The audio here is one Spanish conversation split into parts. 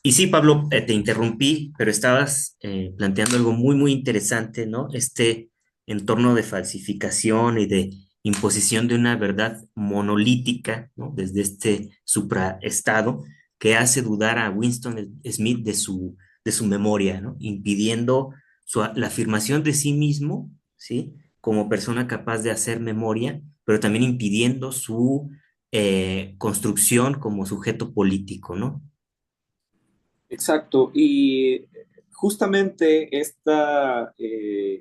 Y sí, Pablo, te interrumpí, pero estabas planteando algo muy, muy interesante, ¿no? Este entorno de falsificación y de imposición de una verdad monolítica, ¿no? Desde este supraestado que hace dudar a Winston Smith de su memoria, ¿no? Impidiendo la afirmación de sí mismo, ¿sí? Como persona capaz de hacer memoria, pero también impidiendo su construcción como sujeto político, ¿no? Exacto, y justamente esta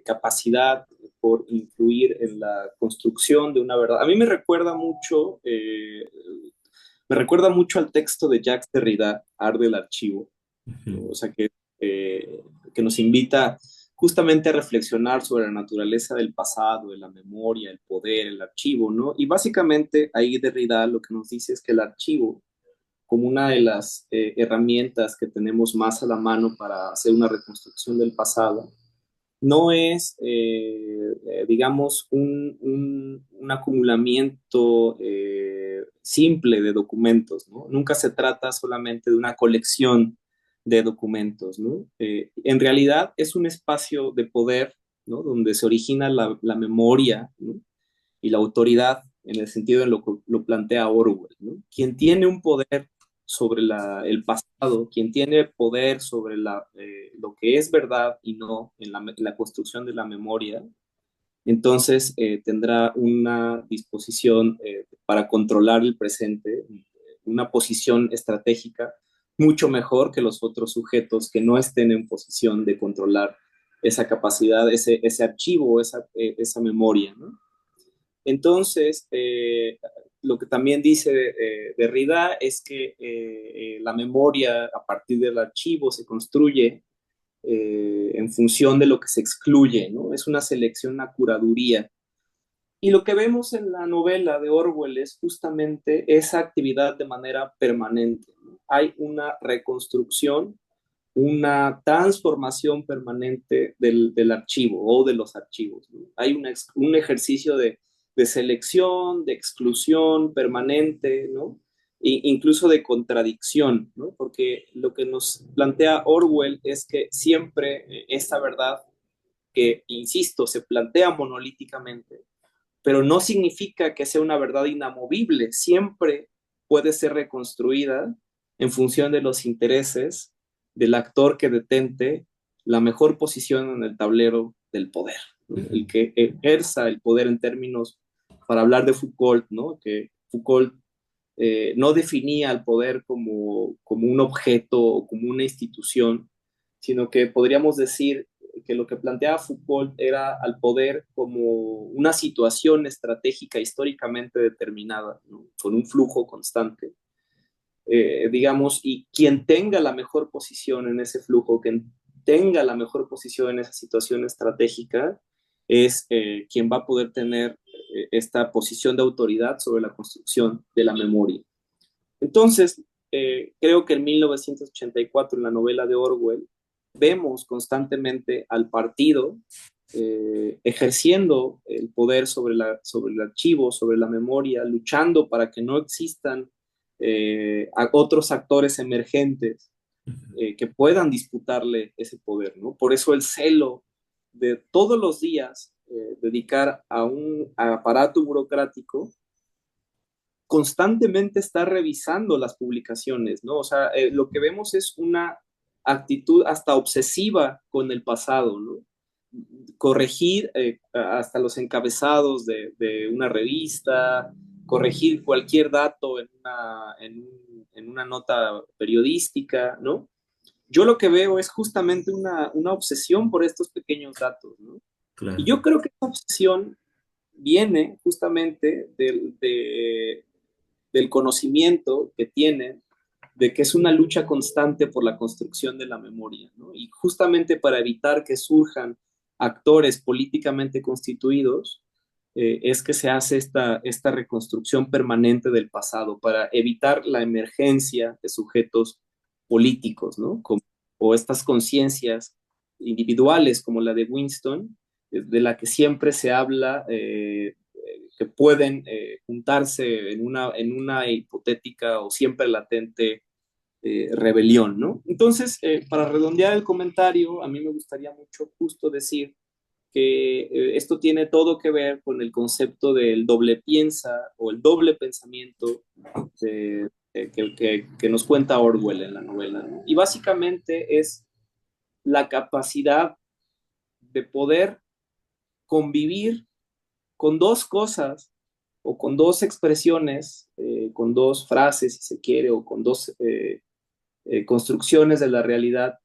capacidad por influir en la construcción de una verdad, a mí me recuerda mucho al texto de Jacques Derrida, Arde el Archivo, ¿no? Ujú. O sea, que nos invita justamente a reflexionar sobre la naturaleza del pasado, de la memoria, el poder, el archivo, ¿no? Y básicamente ahí Derrida lo que nos dice es que el archivo como una de las herramientas que tenemos más a la mano para hacer una reconstrucción del pasado, no es, digamos, un acumulamiento simple de documentos, ¿no? Nunca se trata solamente de una colección de documentos, ¿no? En realidad es un espacio de poder, ¿no? Donde se origina la memoria, ¿no? Y la autoridad en el sentido en lo que lo plantea Orwell, ¿no? Quien tiene un poder sobre el pasado, quien tiene poder sobre lo que es verdad y no en la construcción de la memoria, entonces tendrá una disposición para controlar el presente, una posición estratégica mucho mejor que los otros sujetos que no estén en posición de controlar esa capacidad, ese archivo, esa memoria, ¿no? Entonces, lo que también dice Derrida es que la memoria a partir del archivo se construye en función de lo que se excluye, ¿no? Es una selección, una curaduría. Y lo que vemos en la novela de Orwell es justamente esa actividad de manera permanente, ¿no? Hay una reconstrucción, una transformación permanente del archivo o de los archivos, ¿no? Hay un ejercicio de selección, de exclusión permanente, ¿no? Incluso de contradicción, ¿no? Porque lo que nos plantea Orwell es que siempre esta verdad que, insisto, se plantea monolíticamente, pero no significa que sea una verdad inamovible, siempre puede ser reconstruida en función de los intereses del actor que detente la mejor posición en el tablero del poder, ¿no? Ujú. El que ejerza el poder en términos, para hablar de Foucault, ¿no? Que Foucault no definía al poder como un objeto o como una institución, sino que podríamos decir que lo que planteaba Foucault era al poder como una situación estratégica históricamente determinada, ¿no? Con un flujo constante, digamos, y quien tenga la mejor posición en ese flujo, quien tenga la mejor posición en esa situación estratégica, es quien va a poder tener esta posición de autoridad sobre la construcción de la memoria. Entonces, creo que en 1984, en la novela de Orwell, vemos constantemente al partido ejerciendo el poder sobre el archivo, sobre la memoria, luchando para que no existan otros actores emergentes que puedan disputarle ese poder, ¿no? Por eso el celo de todos los días dedicar a un aparato burocrático constantemente está revisando las publicaciones, ¿no? O sea, lo que vemos es una actitud hasta obsesiva con el pasado, ¿no? Corregir hasta los encabezados de una revista, corregir cualquier dato en una nota periodística, ¿no? Yo lo que veo es justamente una obsesión por estos pequeños datos, ¿no? Y Claro. yo creo que esa obsesión viene justamente del conocimiento que tienen de que es una lucha constante por la construcción de la memoria, ¿no? Y justamente para evitar que surjan actores políticamente constituidos, es que se hace esta reconstrucción permanente del pasado para evitar la emergencia de sujetos políticos, ¿no? O estas conciencias individuales como la de Winston, de la que siempre se habla, que pueden juntarse en una hipotética o siempre latente rebelión, ¿no? Entonces, para redondear el comentario, a mí me gustaría mucho justo decir que esto tiene todo que ver con el concepto del doble piensa o el doble pensamiento que nos cuenta Orwell en la novela, ¿no? Y básicamente es la capacidad de poder convivir con dos cosas o con dos expresiones, con dos frases, si se quiere, o con dos construcciones de la realidad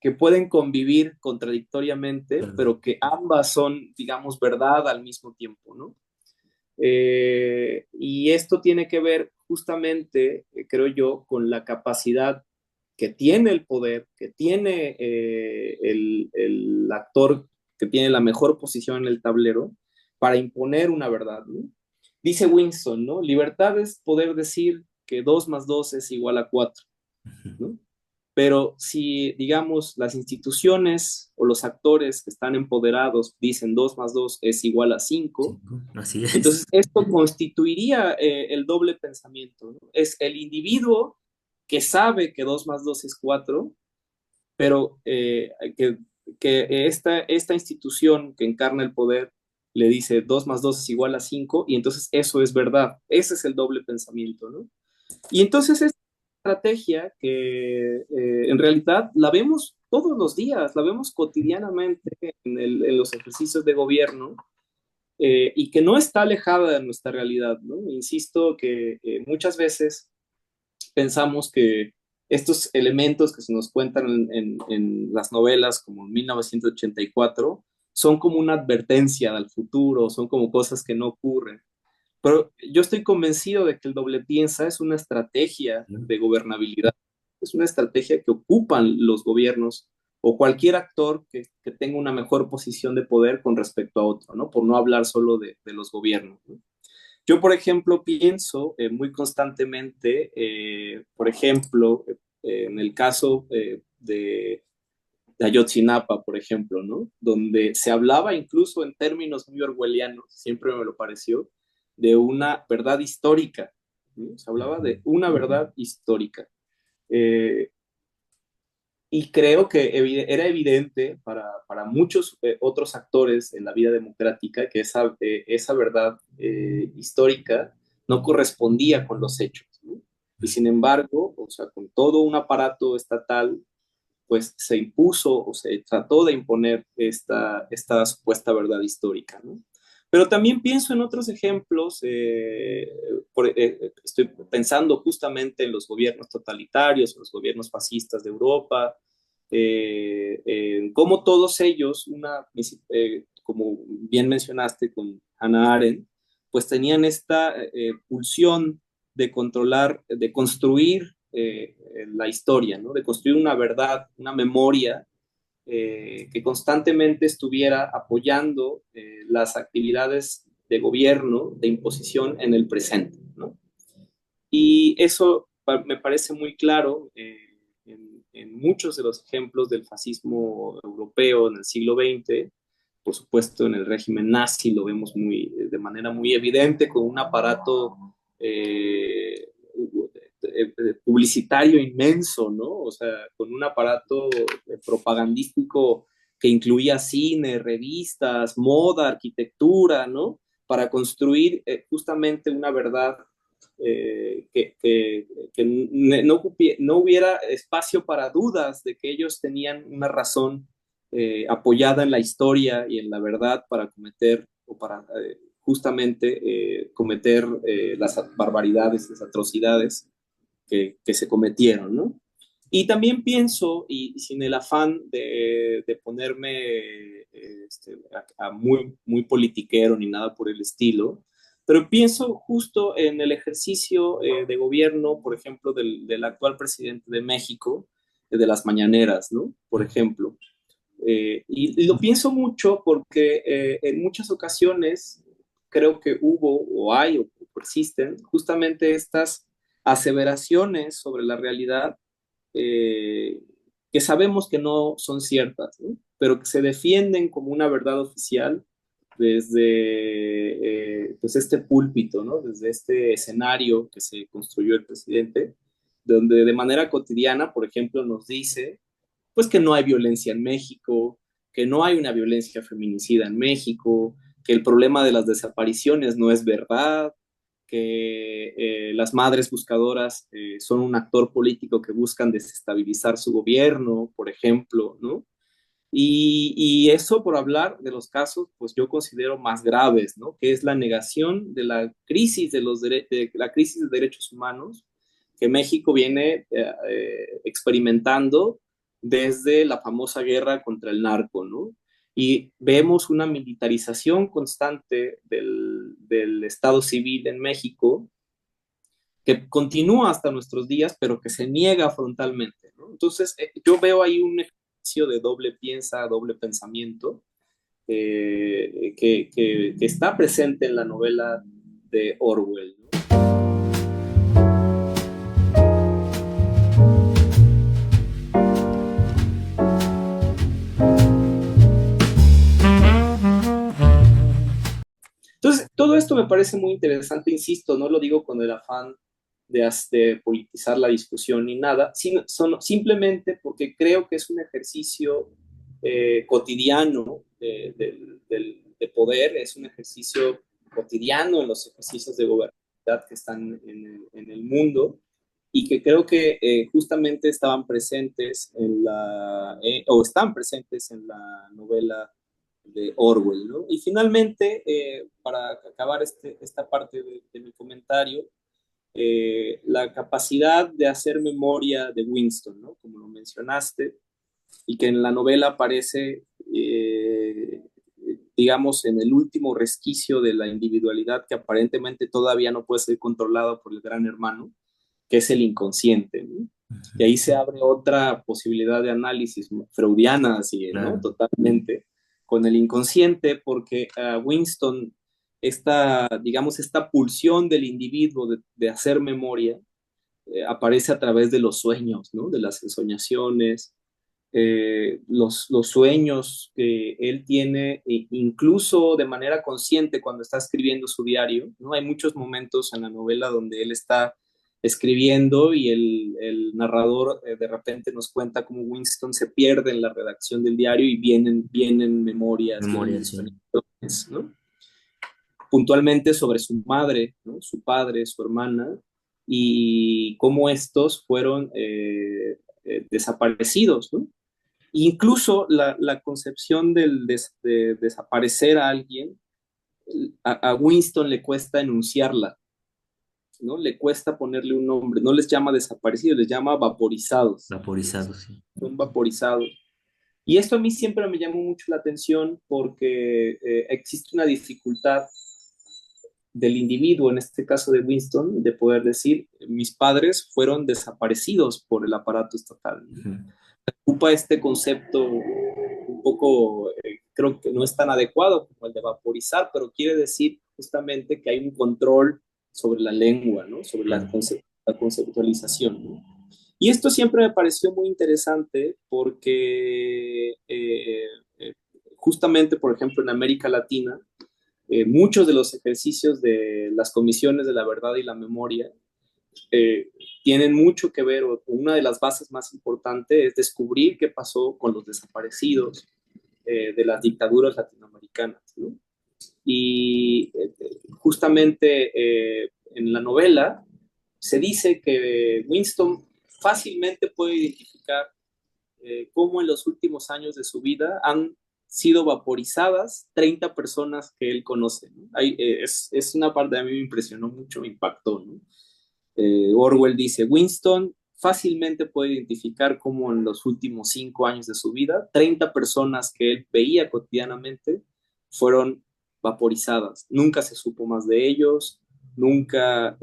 que pueden convivir contradictoriamente, Claro. pero que ambas son, digamos, verdad al mismo tiempo, ¿no? Y esto tiene que ver justamente, creo yo, con la capacidad que tiene el poder, que tiene el actor que tiene la mejor posición en el tablero para imponer una verdad, ¿no? Dice Winston, ¿no? Libertad es poder decir que 2 más 2 es igual a 4, ¿no? Pero si, digamos, las instituciones o los actores que están empoderados dicen 2 más 2 es igual a 5, Cinco. Así es. entonces esto constituiría el doble pensamiento, ¿no? Es el individuo que sabe que 2 más 2 es 4, pero que esta institución que encarna el poder le dice 2 más 2 es igual a 5 y entonces eso es verdad. Ese es el doble pensamiento, ¿no? Y entonces esta estrategia que en realidad la vemos todos los días, la vemos cotidianamente en los ejercicios de gobierno, y que no está alejada de nuestra realidad, ¿no? Insisto que muchas veces pensamos que estos elementos que se nos cuentan en las novelas como 1984 son como una advertencia al futuro, son como cosas que no ocurren. Pero yo estoy convencido de que el doble piensa es una estrategia ¿No? de gobernabilidad, es una estrategia que ocupan los gobiernos o cualquier actor que tenga una mejor posición de poder con respecto a otro, ¿no? Por no hablar solo de los gobiernos, ¿no? Yo, por ejemplo, pienso muy constantemente, por ejemplo, en el caso de Ayotzinapa, por ejemplo, ¿no? Donde se hablaba incluso en términos muy orwellianos, siempre me lo pareció, de una verdad histórica, ¿no? Se hablaba de una verdad histórica. Eh, y creo que era evidente para muchos otros actores en la vida democrática que esa verdad histórica no correspondía con los hechos, ¿no? Y sin embargo, o sea, con todo un aparato estatal, pues se impuso o se trató de imponer esta supuesta verdad histórica, ¿no? Pero también pienso en otros ejemplos, estoy pensando justamente en los gobiernos totalitarios, en los gobiernos fascistas de Europa, en cómo todos ellos, como bien mencionaste con Hannah Arendt, pues tenían esta pulsión de controlar, de construir la historia, ¿no? De construir una verdad, una memoria que constantemente estuviera apoyando las actividades de gobierno, de imposición en el presente, ¿no? Y eso me parece muy claro en muchos de los ejemplos del fascismo europeo en el siglo XX. Por supuesto, en el régimen nazi lo vemos de manera muy evidente, con un aparato publicitario inmenso, ¿no? O sea, con un aparato propagandístico que incluía cine, revistas, moda, arquitectura, ¿no? Para construir justamente una verdad que no hubiera espacio para dudas de que ellos tenían una razón apoyada en la historia y en la verdad para cometer o para justamente cometer las barbaridades, las atrocidades que se cometieron, ¿no? Y también pienso, y sin el afán de ponerme muy, muy politiquero ni nada por el estilo, pero pienso justo en el ejercicio de gobierno, por ejemplo, del actual presidente de México, de las mañaneras, ¿no? Por ejemplo. Y lo pienso mucho porque en muchas ocasiones creo que hubo o hay o persisten justamente estas aseveraciones sobre la realidad eh, que sabemos que no son ciertas, ¿no? Pero que se defienden como una verdad oficial desde pues este púlpito, ¿no? Desde este escenario que se construyó el presidente. donde de manera cotidiana, por ejemplo, nos dice pues que no hay violencia en México, que no hay una violencia feminicida en México, que el problema de las desapariciones no es verdad, que las madres buscadoras son un actor político que buscan desestabilizar su gobierno, por ejemplo, ¿no? Y eso por hablar de los casos, pues yo considero más graves, ¿no? Que es la negación de la crisis de la crisis de derechos humanos que México viene experimentando desde la famosa guerra contra el narco, ¿no? Y vemos una militarización constante del Estado civil en México que continúa hasta nuestros días, pero que se niega frontalmente, ¿no? Entonces, yo veo ahí un ejercicio de doble piensa, doble pensamiento, que está presente en la novela de Orwell, ¿no? Entonces, todo esto me parece muy interesante, insisto, no lo digo con el afán de politizar la discusión ni nada, sino simplemente porque creo que es un ejercicio cotidiano de poder, es un ejercicio cotidiano en los ejercicios de gobernabilidad que están en el mundo y que creo que justamente estaban presentes o están presentes en la novela de Orwell, ¿no? Y finalmente, para acabar esta parte de mi comentario, la capacidad de hacer memoria de Winston, ¿no? Como lo mencionaste, y que en la novela aparece, digamos, en el último resquicio de la individualidad que aparentemente todavía no puede ser controlado por el gran hermano, que es el inconsciente, ¿no? Y ahí se abre otra posibilidad de análisis freudiana, así, ¿no? Claro. Totalmente, con el inconsciente, porque Winston, digamos, esta pulsión del individuo de hacer memoria, aparece a través de los sueños, ¿no? De las ensoñaciones, los sueños que él tiene, incluso de manera consciente cuando está escribiendo su diario, ¿no? Hay muchos momentos en la novela donde él está escribiendo y el narrador de repente nos cuenta cómo Winston se pierde en la redacción del diario y vienen memorias, vienen Memoria, sí. ensoñaciones, ¿no? Puntualmente sobre su madre, ¿no? Su padre, su hermana, y cómo estos fueron desaparecidos, ¿no? Incluso la concepción de desaparecer a alguien, a Winston le cuesta enunciarla, ¿no? Le cuesta ponerle un nombre, no les llama desaparecidos, les llama vaporizados, ¿no? Vaporizado, sí. Son vaporizados. Y esto a mí siempre me llamó mucho la atención porque existe una dificultad del individuo, en este caso de Winston, de poder decir, mis padres fueron desaparecidos por el aparato estatal, ¿no? Ujú. Ocupa este concepto un poco, creo que no es tan adecuado como el de vaporizar, pero quiere decir justamente que hay un control sobre la lengua, ¿no? Sobre Claro. la conceptualización, ¿no? Y esto siempre me pareció muy interesante porque justamente, por ejemplo, en América Latina, muchos de los ejercicios de las comisiones de la verdad y la memoria eh, tienen mucho que ver, o una de las bases más importantes es descubrir qué pasó con los desaparecidos de las dictaduras latinoamericanas, ¿no? Y justamente en la novela se dice que Winston fácilmente puede identificar cómo en los últimos años de su vida han sido vaporizadas 30 personas que él conoce, ¿no? Es una parte que a mí me impresionó mucho, me impactó, ¿no? Orwell dice, Winston fácilmente puede identificar cómo en los últimos 5 años de su vida, 30 personas que él veía cotidianamente fueron vaporizadas. Nunca se supo más de ellos, nunca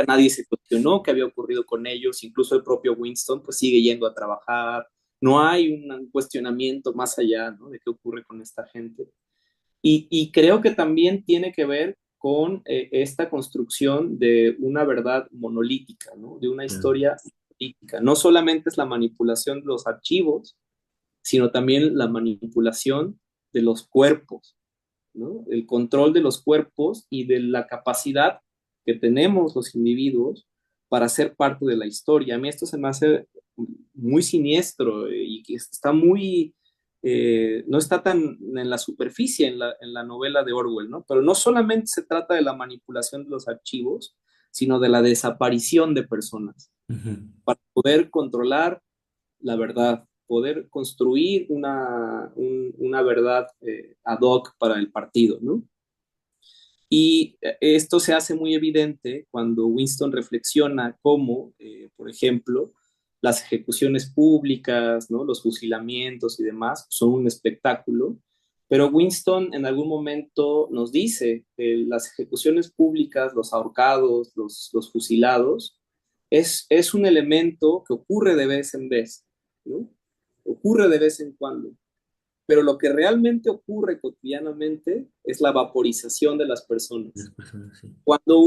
nadie se cuestionó qué había ocurrido con ellos, incluso el propio Winston pues sigue yendo a trabajar, no hay un cuestionamiento más allá, ¿no? De qué ocurre con esta gente. Y creo que también tiene que ver con esta construcción de una verdad monolítica, ¿no? De una Claro. historia monolítica. No solamente es la manipulación de los archivos, sino también la manipulación de los cuerpos, ¿no? El control de los cuerpos y de la capacidad que tenemos los individuos para ser parte de la historia. A mí esto se me hace muy siniestro y que está muy, no está tan en la superficie en la novela de Orwell, ¿no? Pero no solamente se trata de la manipulación de los archivos, sino de la desaparición de personas Ujú. para poder controlar la verdad, poder construir una verdad ad hoc para el partido, ¿no? Y esto se hace muy evidente cuando Winston reflexiona cómo, por ejemplo, las ejecuciones públicas, ¿no? Los fusilamientos y demás son un espectáculo, pero Winston en algún momento nos dice que las ejecuciones públicas, los ahorcados, los fusilados, es un elemento que ocurre de vez en vez, ¿no? Ocurre de vez en cuando. Pero lo que realmente ocurre cotidianamente es la vaporización de las Las personas. personas, sí. Cuando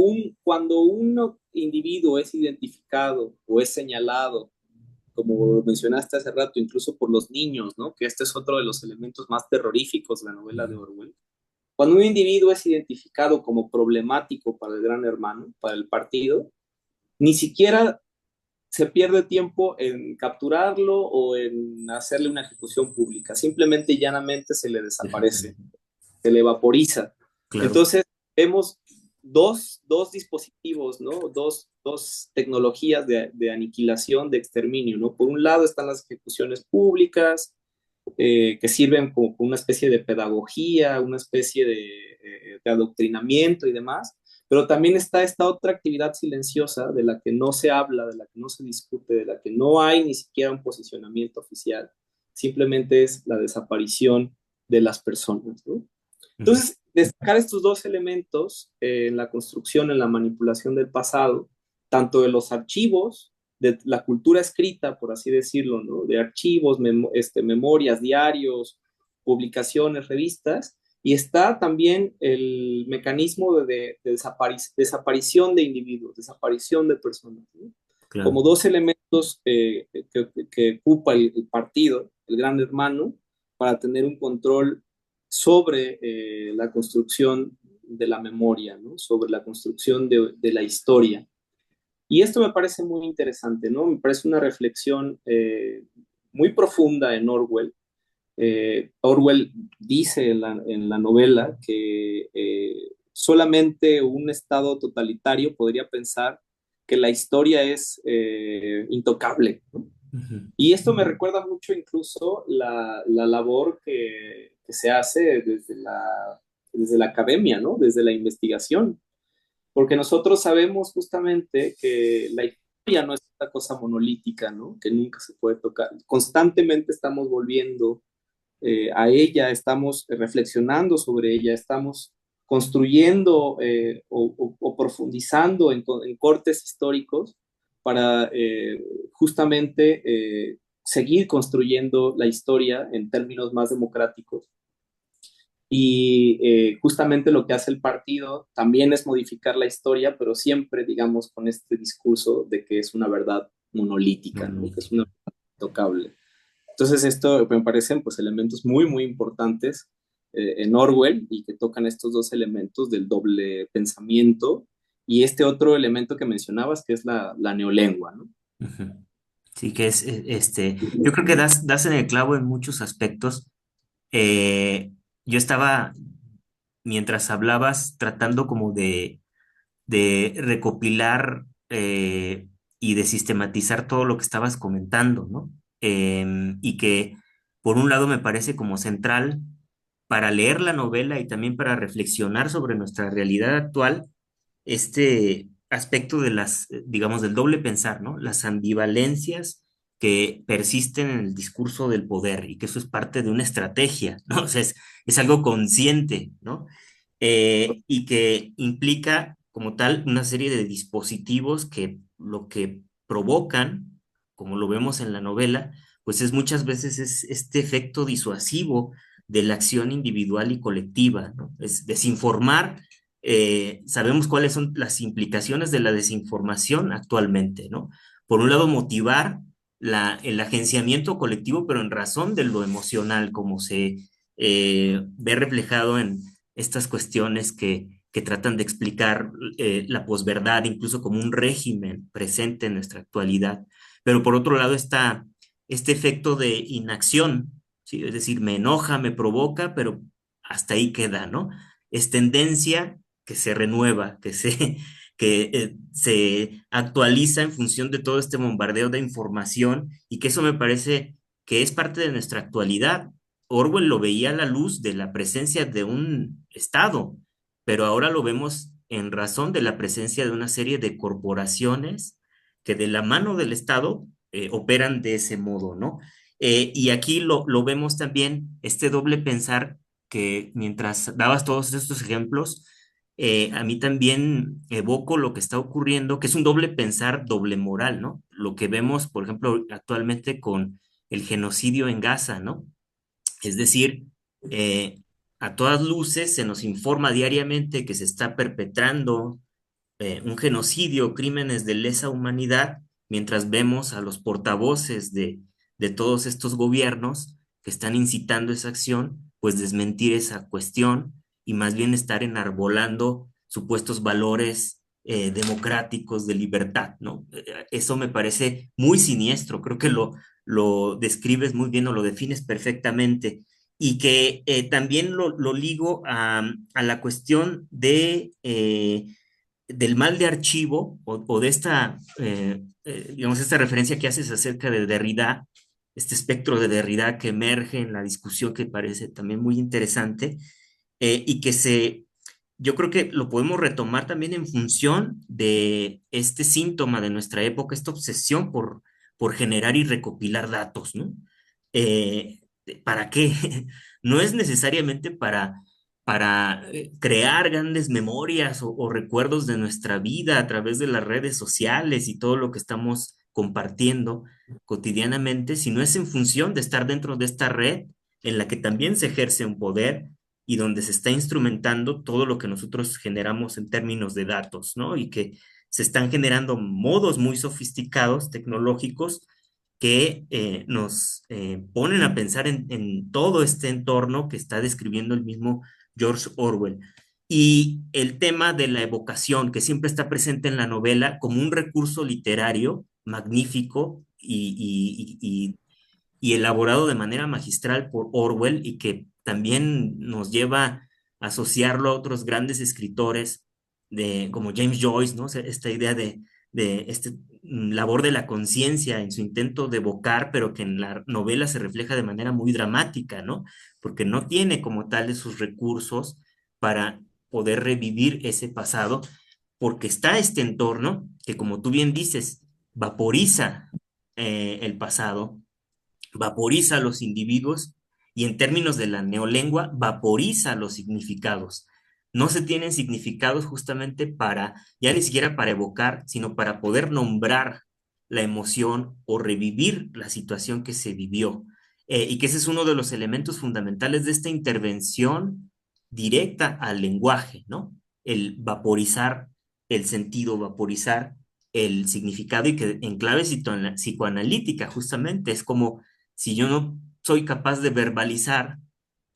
un individuo es identificado o es señalado, como mencionaste hace rato, incluso por los niños, ¿no? Que este es otro de los elementos más terroríficos de la novela de Ujú. Orwell. Cuando un individuo es identificado como problemático para el gran hermano, para el partido, ni siquiera se pierde tiempo en capturarlo o en hacerle una ejecución pública. Simplemente y llanamente se le desaparece, Desaparece. se le vaporiza. Claro. Entonces, vemos dos dispositivos, ¿no? Dos tecnologías de aniquilación, de exterminio, ¿no? Por un lado están las ejecuciones públicas, que sirven como una especie de pedagogía, una especie de adoctrinamiento y demás, pero también está esta otra actividad silenciosa de la que no se habla, de la que no se discute, de la que no hay ni siquiera un posicionamiento oficial, simplemente es la desaparición de las personas, ¿no? Ujú. Entonces, destacar estos dos elementos en la construcción, en la manipulación del pasado, tanto de los archivos, de la cultura escrita, por así decirlo, ¿no? De archivos, memorias, diarios, publicaciones, revistas, y está también el mecanismo desaparición de individuos, desaparición de personas, ¿no? Claro. Como dos elementos que ocupa el partido, el gran hermano, para tener un control sobre la construcción de la memoria, ¿no? Sobre la construcción de la historia. Y esto me parece muy interesante, ¿no? Me parece una reflexión muy profunda en Orwell. Orwell dice en la novela que solamente un estado totalitario podría pensar que la historia es intocable, ¿no? Ujú. Y esto me recuerda mucho incluso la labor que se hace desde la academia, ¿no? Desde la investigación, porque nosotros sabemos justamente que la historia no es una cosa monolítica, ¿no? Que nunca se puede tocar. Constantemente estamos volviendo a ella, estamos reflexionando sobre ella, estamos construyendo o profundizando en cortes históricos para justamente seguir construyendo la historia en términos más democráticos. Y justamente lo que hace el partido también es modificar la historia, pero siempre, digamos, con este discurso de que es una verdad monolítica, ¿no? Que es una Monolítica. verdad intocable. Entonces, esto me parecen pues elementos muy, muy importantes en Orwell y que tocan estos dos elementos del doble pensamiento y este otro elemento que mencionabas, que es la neolengua, ¿no? Ujú. Sí, que es, yo creo que das en el clavo en muchos aspectos. Yo estaba, mientras hablabas, tratando como de recopilar y de sistematizar todo lo que estabas comentando, ¿no? Y que, por un lado, me parece como central para leer la novela y también para reflexionar sobre nuestra realidad actual, este aspecto de digamos, del doble pensar, ¿no? Las ambivalencias que persisten en el discurso del poder y que eso es parte de una estrategia, ¿no? O sea, es algo consciente, ¿no? Y que implica como tal una serie de dispositivos que lo que provocan, como lo vemos en la novela, pues es muchas veces es este efecto disuasivo de la acción individual y colectiva, ¿no? Es desinformar. Sabemos cuáles son las implicaciones de la desinformación actualmente, ¿no? Por un lado, motivar el agenciamiento colectivo, pero en razón de lo emocional, como se ve reflejado en estas cuestiones que que tratan de explicar la posverdad incluso como un régimen presente en nuestra actualidad. Pero por otro lado está este efecto de inacción, ¿sí? Es decir, me enoja, me provoca, pero hasta ahí queda, ¿no? Es tendencia que se renueva, que se actualiza en función de todo este bombardeo de información y que eso me parece que es parte de nuestra actualidad. Orwell lo veía a la luz de la presencia de un Estado, pero ahora lo vemos en razón de la presencia de una serie de corporaciones que de la mano del Estado operan de ese modo, ¿no? Y aquí lo vemos también, este doble pensar que mientras dabas todos estos ejemplos, a mí también evoco lo que está ocurriendo, que es un doble pensar, doble moral, ¿no? Lo que vemos, por ejemplo, actualmente con el genocidio en Gaza, ¿no? Es decir, eh, a todas luces se nos informa diariamente que se está perpetrando un genocidio, crímenes de lesa humanidad, mientras vemos a los portavoces de todos estos gobiernos que están incitando esa acción, pues desmentir esa cuestión y más bien estar enarbolando supuestos valores democráticos de libertad, ¿no? Eso me parece muy siniestro, creo que lo describes muy bien o lo defines perfectamente y que también lo ligo a la cuestión del mal de archivo o de esta, digamos, esta referencia que haces acerca de Derrida, este espectro de Derrida que emerge en la discusión que parece también muy interesante y que yo creo que lo podemos retomar también en función de este síntoma de nuestra época, esta obsesión por generar y recopilar datos, ¿no? Eh, ¿Para qué? No es necesariamente para crear grandes memorias o recuerdos de nuestra vida a través de las redes sociales y todo lo que estamos compartiendo cotidianamente, sino es en función de estar dentro de esta red en la que también se ejerce un poder y donde se está instrumentando todo lo que nosotros generamos en términos de datos, ¿no? Y que se están generando modos muy sofisticados, tecnológicos, que nos ponen a pensar en todo este entorno que está describiendo el mismo George Orwell. Y el tema de la evocación, que siempre está presente en la novela como un recurso literario magnífico y elaborado de manera magistral por Orwell y que también nos lleva a asociarlo a otros grandes escritores como James Joyce, ¿no? O sea, esta idea de este labor de la conciencia en su intento de evocar, pero que en la novela se refleja de manera muy dramática, ¿no? Porque no tiene como tal sus recursos para poder revivir ese pasado, porque está este entorno que, como tú bien dices, vaporiza el pasado, vaporiza a los individuos y en términos de la neolengua, vaporiza los significados. No se tienen significados justamente para, ya ni siquiera para evocar, sino para poder nombrar la emoción o revivir la situación que se vivió. Y que ese es uno de los elementos fundamentales de esta intervención directa al lenguaje, ¿no? El vaporizar el sentido, vaporizar el significado y que en clave psicoanalítica justamente es como si yo no soy capaz de verbalizar,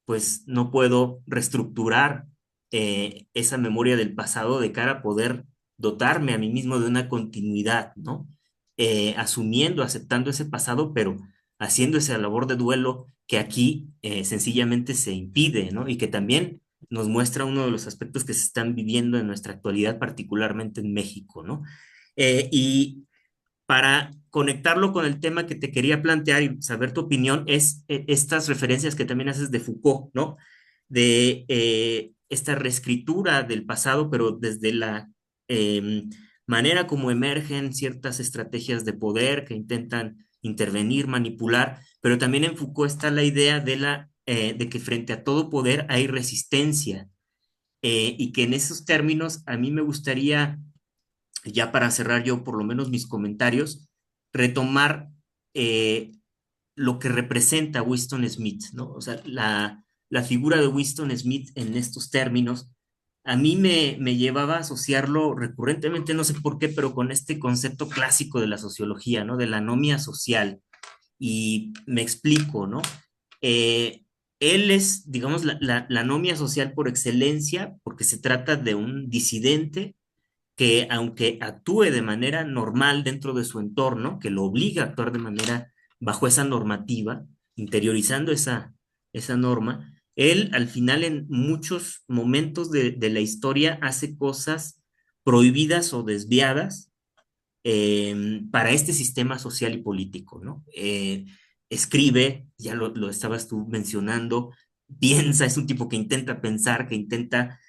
pues no puedo reestructurar esa memoria del pasado de cara a poder dotarme a mí mismo de una continuidad, ¿no? Asumiendo, aceptando ese pasado, pero haciendo esa labor de duelo que aquí sencillamente se impide, ¿no? Y que también nos muestra uno de los aspectos que se están viviendo en nuestra actualidad, particularmente en México, ¿no? Y para conectarlo con el tema que te quería plantear y saber tu opinión, es estas referencias que también haces de Foucault, ¿no? De esta reescritura del pasado, pero desde la manera como emergen ciertas estrategias de poder que intentan intervenir, manipular, pero también en Foucault está la idea de que frente a todo poder hay resistencia y que en esos términos a mí me gustaría ya para cerrar yo por lo menos mis comentarios, retomar eh, lo que representa Winston Smith, ¿no? O sea, la figura de Winston Smith en estos términos, a mí me llevaba a asociarlo recurrentemente, no sé por qué, pero con este concepto clásico de la sociología, ¿no? De la anomia social. Y me explico, ¿no? Eh, él es, digamos, la anomia social por excelencia, porque se trata de un disidente que, aunque actúe de manera normal dentro de su entorno, que lo obliga a actuar de manera bajo esa normativa, interiorizando esa norma, él al final en muchos momentos de la historia hace cosas prohibidas o desviadas para este sistema social y político, ¿no? Escribe, ya lo estabas tú mencionando, piensa, es un tipo que intenta pensar, que intenta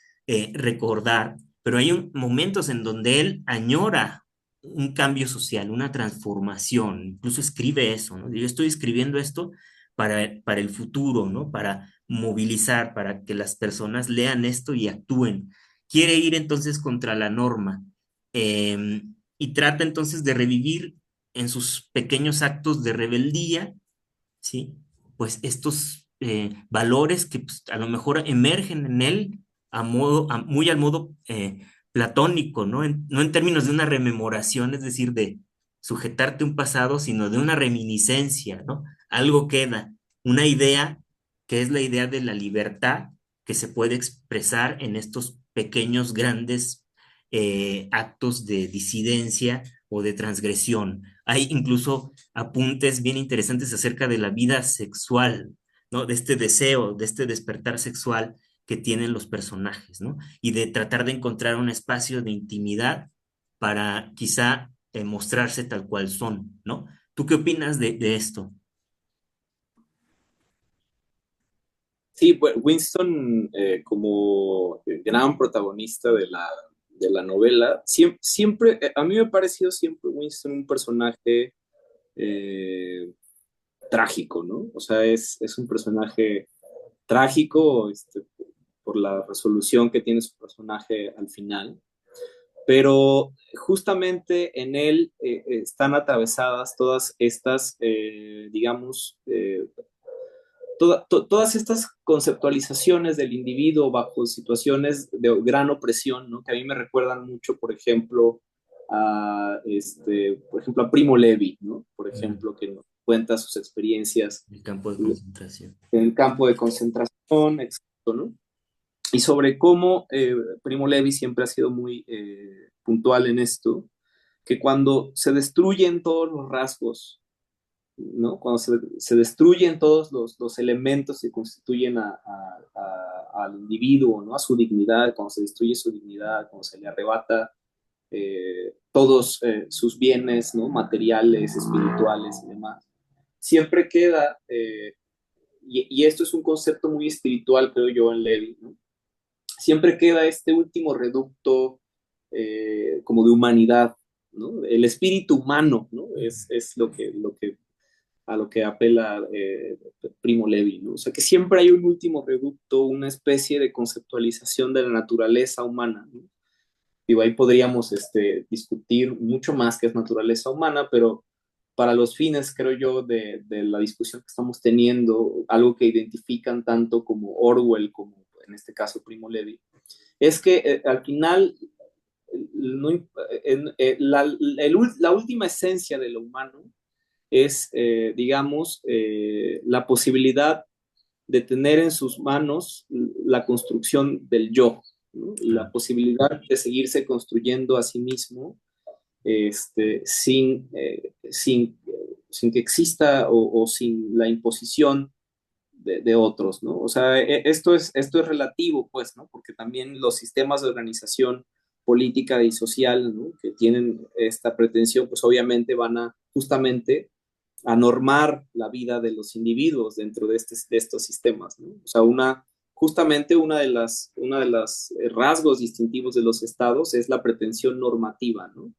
recordar, pero hay momentos en donde él añora un cambio social, una transformación, incluso escribe eso, ¿no? Yo estoy escribiendo esto para el futuro, ¿no? Para movilizar, para que las personas lean esto y actúen. Quiere ir entonces contra la norma. Y trata entonces de revivir en sus pequeños actos de rebeldía, ¿sí? Pues estos valores que pues, a lo mejor emergen en él muy al modo platónico, ¿no? No en términos de una rememoración, es decir, de sujetarte a un pasado, sino de una reminiscencia, ¿no? Algo queda, una idea que es la idea de la libertad que se puede expresar en estos pequeños, grandes actos de disidencia o de transgresión. Hay incluso apuntes bien interesantes acerca de la vida sexual, ¿no? De este deseo, de este despertar sexual que tienen los personajes, ¿no? Y de tratar de encontrar un espacio de intimidad para quizá mostrarse tal cual son, ¿no? ¿Tú qué opinas de esto? Sí, Winston, como gran protagonista de la novela, siempre, a mí me ha parecido siempre Winston un personaje eh, trágico, ¿no? O sea, es un personaje trágico, por la resolución que tiene su personaje al final, pero justamente en él están atravesadas todas estas, digamos, todas estas conceptualizaciones del individuo bajo situaciones de gran opresión, ¿no? Que a mí me recuerdan mucho, por ejemplo, a Primo Levi, ¿no? Por Mm, ejemplo, que nos cuenta sus experiencias el campo de concentración. en el campo de concentración, exacto, ¿no? Y sobre cómo Primo Levi siempre ha sido muy puntual en esto, que cuando se destruyen todos los rasgos, ¿no? Cuando se destruyen todos los elementos que constituyen al individuo, ¿no? A su dignidad, cuando se destruye su dignidad, cuando se le arrebata todos sus bienes, ¿no? Materiales, espirituales y demás, siempre queda, y esto es un concepto muy espiritual, creo yo, en Levi, ¿no? Siempre queda este último reducto como de humanidad, ¿no? El espíritu humano, ¿no? Es a lo que apela Primo Levi, ¿no? O sea, que siempre hay un último reducto, una especie de conceptualización de la naturaleza humana, ¿no? Digo, ahí podríamos discutir mucho más qué es naturaleza humana, pero para los fines, creo yo, de la discusión que estamos teniendo, algo que identifican tanto como Orwell, como en este caso Primo Levi, es que al final no, la última esencia de lo humano es, digamos, la posibilidad de tener en sus manos la construcción del yo, ¿no? La Claro. posibilidad de seguirse construyendo a sí mismo sin que exista o sin la imposición de otros, ¿no? O sea, esto es relativo, pues, ¿no? Porque también los sistemas de organización política y social, ¿no? Que tienen esta pretensión, pues obviamente van a justamente a normar la vida de los individuos dentro de estos sistemas, ¿no? O sea, justamente una de las rasgos distintivos de los estados es la pretensión normativa, ¿no?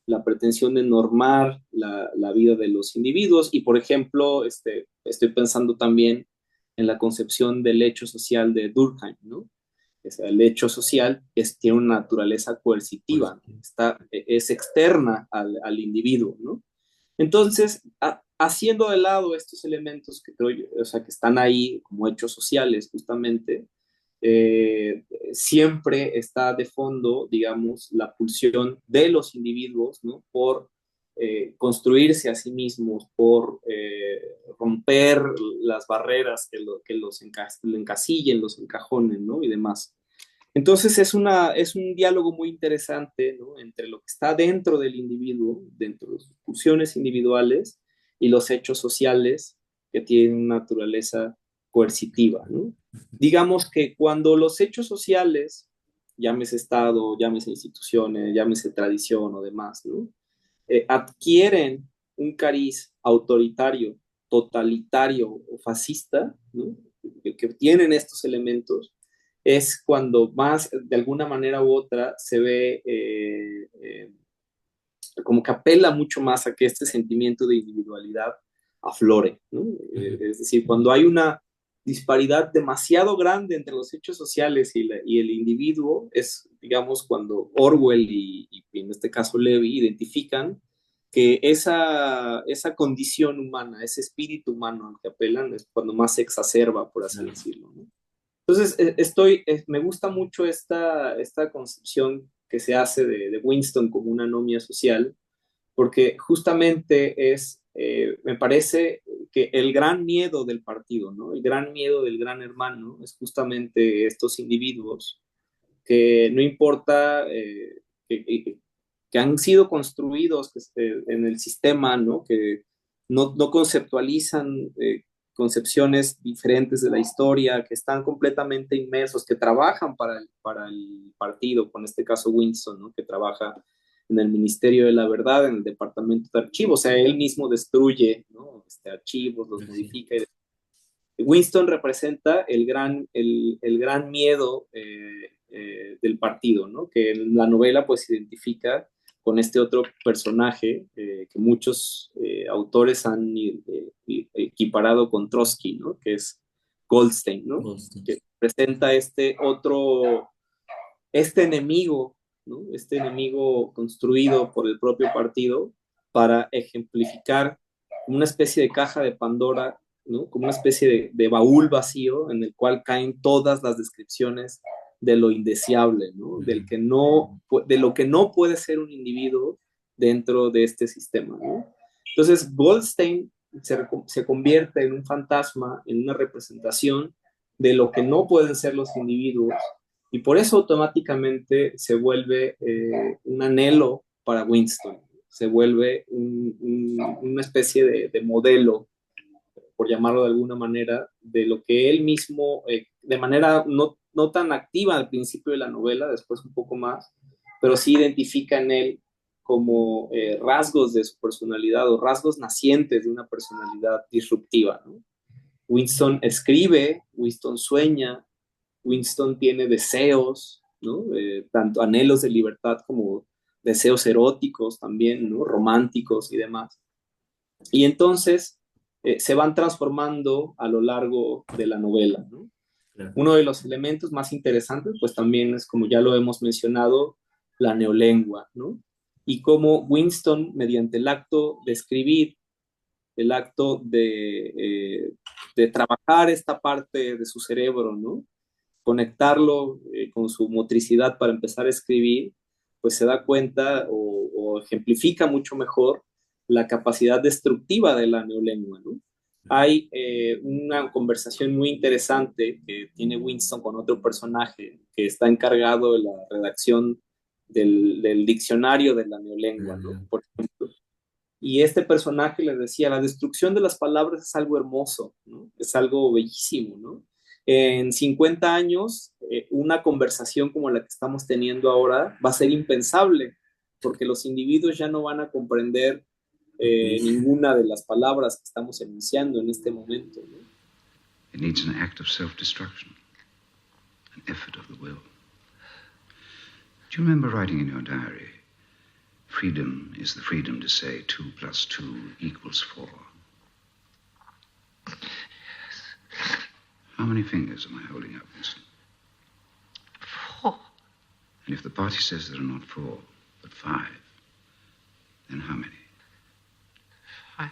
La pretensión de normar la vida de los individuos y, por ejemplo, estoy pensando también en la concepción del hecho social de Durkheim, ¿no? O sea, el hecho social tiene una naturaleza Pues, coercitiva, es externa al individuo, ¿no? Entonces, haciendo de lado estos elementos que creo yo, o sea, que están ahí como hechos sociales, justamente, siempre está de fondo, digamos, la pulsión de los individuos, ¿no? Por construirse a sí mismos, por romper las barreras que los encasillen, los encajonen, ¿no? Y demás. Entonces es un diálogo muy interesante, ¿no? Entre lo que está dentro del individuo, dentro de sus pulsiones individuales y los hechos sociales que tienen una naturaleza coercitiva, ¿no? Digamos que cuando los hechos sociales, llámese Estado, llámese instituciones, llámese tradición o demás, ¿no? Adquieren un cariz autoritario, totalitario o fascista, ¿no? Que tienen estos elementos, es cuando más, de alguna manera u otra, se ve como que apela mucho más a que este sentimiento de individualidad aflore, ¿no? Es decir, cuando hay una disparidad demasiado grande entre los hechos sociales y el individuo, es, digamos, cuando Orwell y en este caso Levi identifican que esa condición humana, ese espíritu humano al que apelan, es cuando más se exacerba, por así Claro. decirlo, ¿no? Entonces, me gusta mucho esta concepción que se hace de Winston como una anomia social, porque justamente me parece que el gran miedo del partido, ¿no? El gran miedo del gran hermano es justamente estos individuos que no importa, que han sido construidos en el sistema, ¿no? Que no conceptualizan concepciones diferentes de la historia, que están completamente inmersos, que trabajan para el partido, con este caso Winston, ¿no? Que trabaja en el Ministerio de la Verdad, en el Departamento de Archivos, o sea, él mismo destruye, ¿no? Archivos, los Sí. modifica. Winston representa el gran miedo del partido, ¿no? Que en la novela pues se identifica con este otro personaje que muchos autores han equiparado con Trotsky, ¿no? Que es Goldstein, ¿no? Boston. Que presenta este enemigo, ¿no? Este enemigo construido por el propio partido para ejemplificar una especie de caja de Pandora, ¿no? Como una especie de baúl vacío en el cual caen todas las descripciones de lo indeseable, ¿no? De lo que no puede ser un individuo dentro de este sistema, ¿no? Entonces, Goldstein se convierte en un fantasma, en una representación de lo que no pueden ser los individuos, y por eso automáticamente se vuelve un anhelo para Winston, se vuelve una especie de modelo, por llamarlo de alguna manera, de lo que él mismo, de manera no tan activa al principio de la novela, después un poco más, pero sí identifica en él como rasgos de su personalidad o rasgos nacientes de una personalidad disruptiva, ¿no? Winston escribe, Winston sueña, Winston tiene deseos, ¿no? Tanto anhelos de libertad como deseos eróticos también, ¿no? Románticos y demás. Y entonces se van transformando a lo largo de la novela, ¿no? Claro. Uno de los elementos más interesantes, pues también es, como ya lo hemos mencionado, la neolengua, ¿no? Y cómo Winston, mediante el acto de escribir, el acto de trabajar esta parte de su cerebro, ¿no? Conectarlo con su motricidad para empezar a escribir, pues se da cuenta o ejemplifica mucho mejor la capacidad destructiva de la neolengua, ¿no? Hay una conversación muy interesante que tiene Winston con otro personaje que está encargado de la redacción del diccionario de la neolengua, ¿no? Por ejemplo. Y este personaje le decía, la destrucción de las palabras es algo hermoso, ¿no? Es algo bellísimo, ¿no? En 50 años, una conversación como la que estamos teniendo ahora va a ser impensable, porque los individuos ya no van a comprender Ok. ninguna de las palabras que estamos enunciando en este momento, ¿no? It needs an act of self-destruction, an effort of the will. Do you remember writing in your diary, freedom is the freedom to say 2 + 2 = 4? Yes. How many fingers am I holding up, Winston? 4. And if the party says there are not 4, but 5, then how many? 5.